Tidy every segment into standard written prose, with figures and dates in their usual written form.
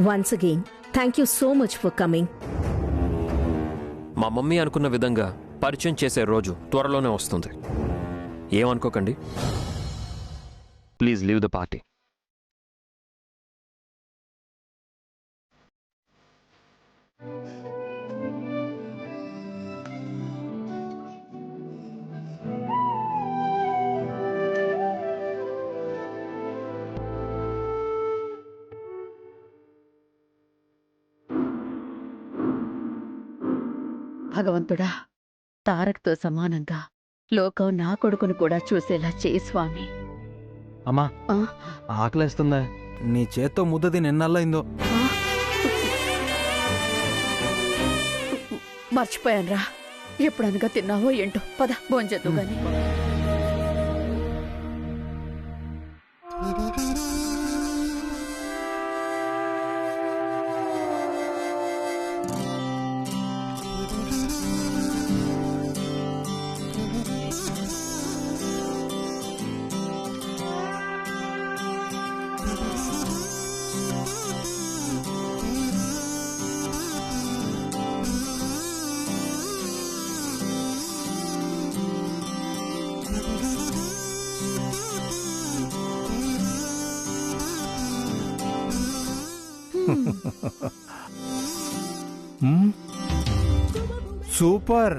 Once again thank you so much for coming. మా mummy అనుకున్న విధంగా పరిచయం చేసే రోజు త్వరలోనే వస్తుంది. ఏమనుకోకండి. Please leave the party. భగవంతుడా, తారక్తో సమానంగా లోకం నా కొడుకును కూడా చూసేలా చేయి స్వామి. అమ్మా, ఆ? ఆకలేస్తుందా? నీ చేత్తో ముద్దది నిన్నల్లయిందో. మర్చిపోయానురా, ఎప్పుడనగా తిన్నావో ఏంటో. పద భోంచేద్దు గాని. సూపర్,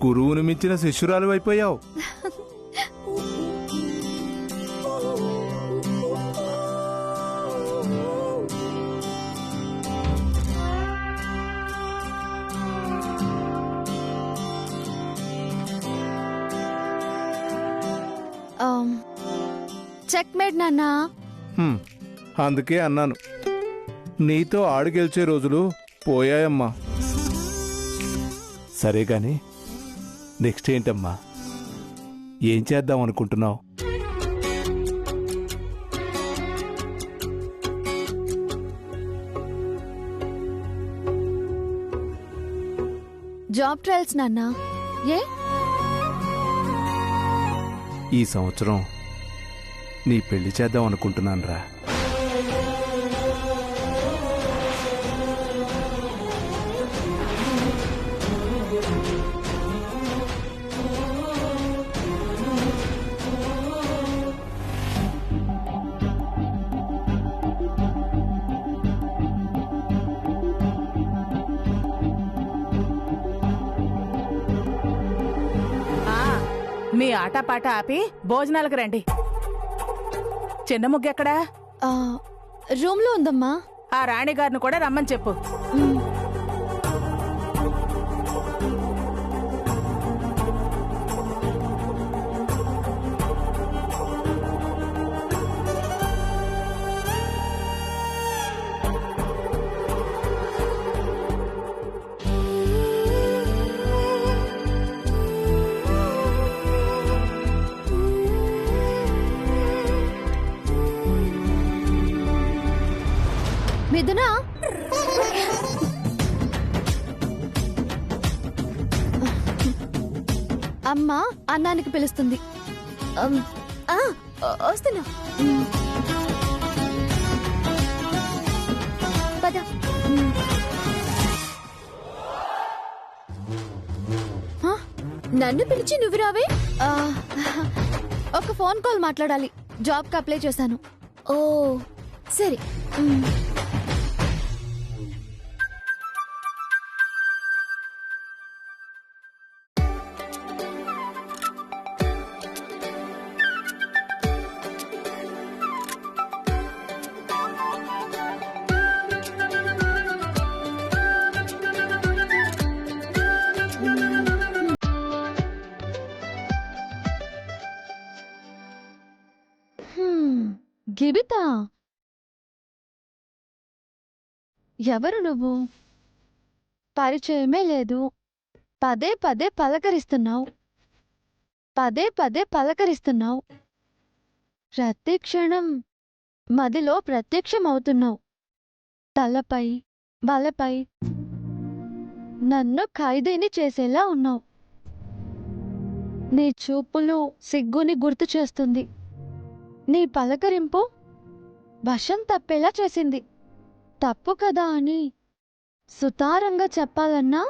గురువుని మించిన శిష్యురాలు అయిపోయావు. చెక్మేట్ నాన్నా. అందుకే అన్నాను, నీతో ఆడు గెలిచే రోజులు పోయాయమ్మా. సరే గాని నెక్స్ట్ ఏంటమ్మా? ఏం చేద్దాం అనుకుంటున్నావు? జాబ్ ట్రయల్స్ నాన్నా. ఏ ఈ సంవత్సరం నీ పెళ్లి చేద్దాం అనుకుంటున్నాను రా. మీ ఆటపాట ఆపి భోజనాలకు రండి. చిన్న ముగ్గెక్కడా? రూమ్ లో ఉందమ్మా. ఆ రాణిగారిని కూడా రమ్మని చెప్పు. మిథునా, అమ్మ అన్నానికి పిలుస్తుంది. వస్తున్నా. పద. నన్ను పిలిచి నువ్వు రావే? ఒక ఫోన్ కాల్ మాట్లాడాలి. జాబ్కి అప్లై చేశాను. ఓ సరే. గిబితా, ఎవరు నువ్వు? పరిచయమే లేదు. పదే పదే పలకరిస్తున్నావు. ప్రతి క్షణం మదిలో ప్రత్యక్షమవుతున్నావు. తలపై బలపై నన్ను ఖైదీని చేసేలా ఉన్నావు. నీ చూపులు సిగ్గుని గుర్తు చేస్తుంది. నీ పలకరింపు వశం తప్పేలా చేసింది. తప్పు కదా అని సుతారంగా చెప్పాలన్నా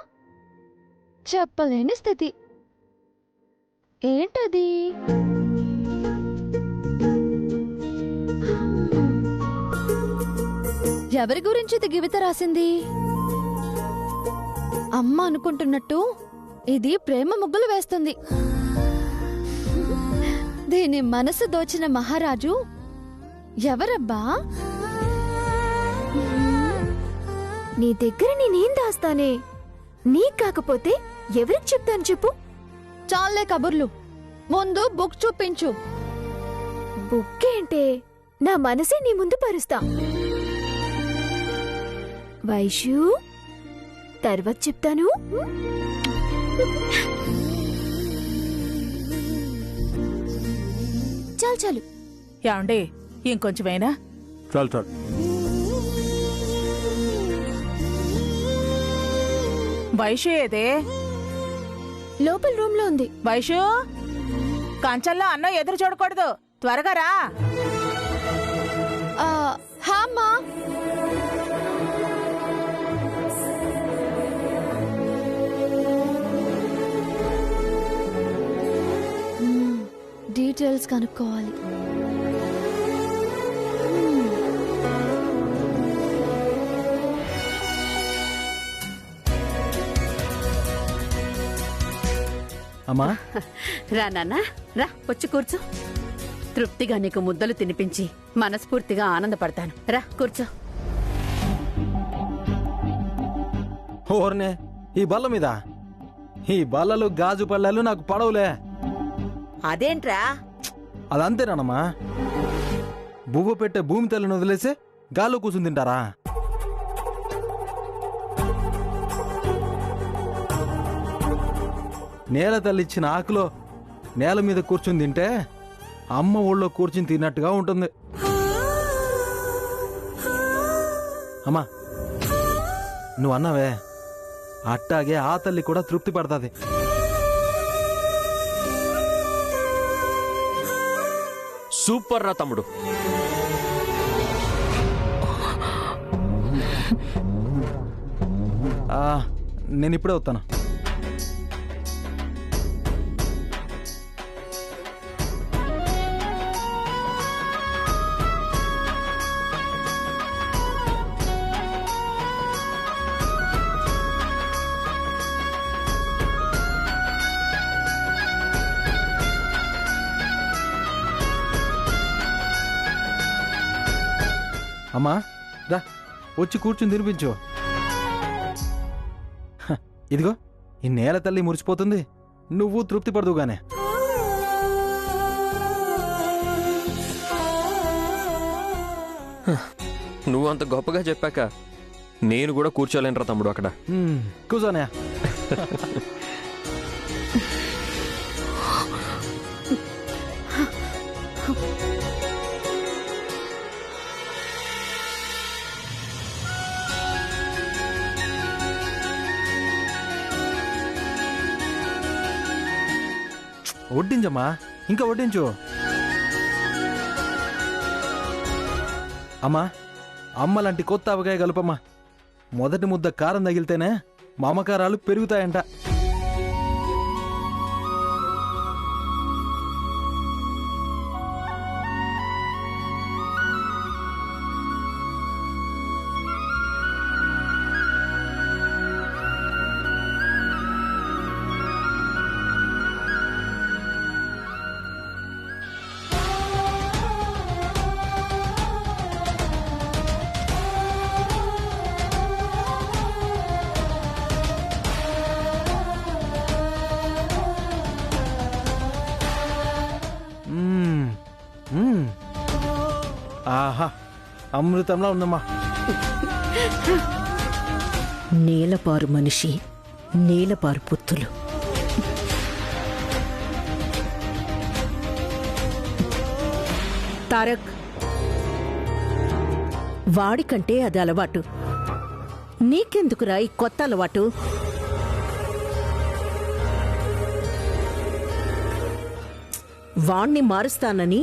చెప్పలేని స్థితి. ఏంటది? ఎవరి గురించి ఇది గివిత రాసింది? అమ్మ అనుకుంటున్నట్టు ఇది ప్రేమ ముగ్గులు వేస్తుంది. దీని మనసు దోచిన మహారాజు ఎవరబ్బా? నీ దగ్గర నేనేం దాస్తానే? నీకు కాకపోతే ఎవరికి చెప్తాను చెప్పు? చాలే కబుర్లు, ముందు బుక్ చూపించు. బుక్ ఏంటే, నా మనసే నీ ముందు పరుస్తా. వైషు, తర్వాత చెప్తాను. చాలు చాలు. ఏమండి, ఇంకొంచెమైనా? చాలు చాలు. వైషు ఏదే? లోపల రూమ్ లో ఉంది. వైషు, కంచంలో అన్నం ఎదురు చూడకూడదు, త్వరగా రా. హా అమ్మా. డీటెయిల్స్ కనుక్కోవాలి. అమ్మా, రా నాన్న, రా వచ్చి కూర్చో. తృప్తిగా నీకు ముద్దలు తినిపించి మనస్ఫూర్తిగా ఆనందపడతాను. రా కూర్చో. ఓర్నే, ఈ బల్ల మీద ఈ బల్లలు గాజు పళ్ళాలు నాకు పడవులే. అదేంట్రా? అదంతేనానమ్మా, బువ్వ పెట్టే భూమి తల్లిని వదిలేసి గాల్లో కూర్చుని తింటారా? నేల తల్లిచ్చిన ఆకులో నేల మీద కూర్చుని తింటే అమ్మ ఊళ్ళో కూర్చుని తిన్నట్టుగా ఉంటుంది. అమ్మా, నువ్వు అన్నావే, అట్టాగే ఆ తల్లి కూడా తృప్తి పడుతుంది. సూపర్ రా తమ్ముడు. నేను ఇప్పుడే వస్తాను. అమ్మా, రా వచ్చి కూర్చుని తినిపించు. ఇదిగో, ఈ నేల తల్లి మురిసిపోతుంది, నువ్వు తృప్తి పడదుగానే. నువ్వు అంత గొప్పగా చెప్పాక నేను కూడా కూర్చోలేనురా తమ్ముడు అక్కడ. కూర్చోనే. వడ్డించమ్మా, ఇంకా వడ్డించు. అమ్మా, అమ్మ లాంటి కొత్త అవకాయ కలుపమ్మా. మొదటి ముద్ద కారం తగిలితేనే మమకారాలు పెరుగుతాయంట. ఆహా, అమృతంలా ఉందమ్మా. నేలపారు మనిషి, నేలపారు పుత్తులు. తారక్, వాడికంటే అది అలవాటు, నీకెందుకురా ఈ కొత్త అలవాటు? వాణ్ణి మారుస్తానని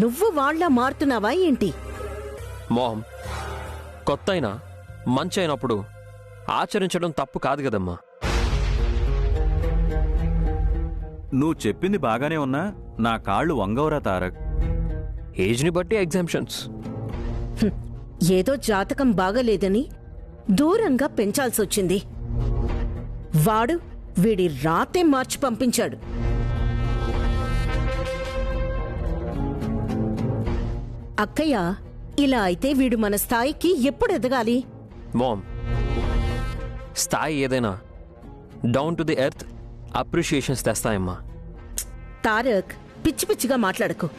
నువ్వు వాళ్ళ మారుతున్నావా ఏంటి? మామ్, కొత్త అయినా మంచి అయినప్పుడు ఆచరించడం తప్పు కాదు కదమ్మా. నువ్వు చెప్పింది బాగానే ఉన్నా నా కాళ్ళు వంగవరా తారక్. ఏజ్ని బట్టి ఎగ్జామ్షన్స్. ఏదో జాతకం బాగలేదని దూరంగా పెంచాల్సొచ్చింది. వాడు వీడి రాతే మార్చి పంపించాడు. అక్కయ్య, ఇలా అయితే వీడు మన స్థాయికి ఎప్పుడు ఎదగాలి? మామ్, స్థాయి ఏదైనా down to the earth appreciations తెస్తాయమ్మా. తారక్, పిచ్చి పిచ్చిగా మాట్లాడకు.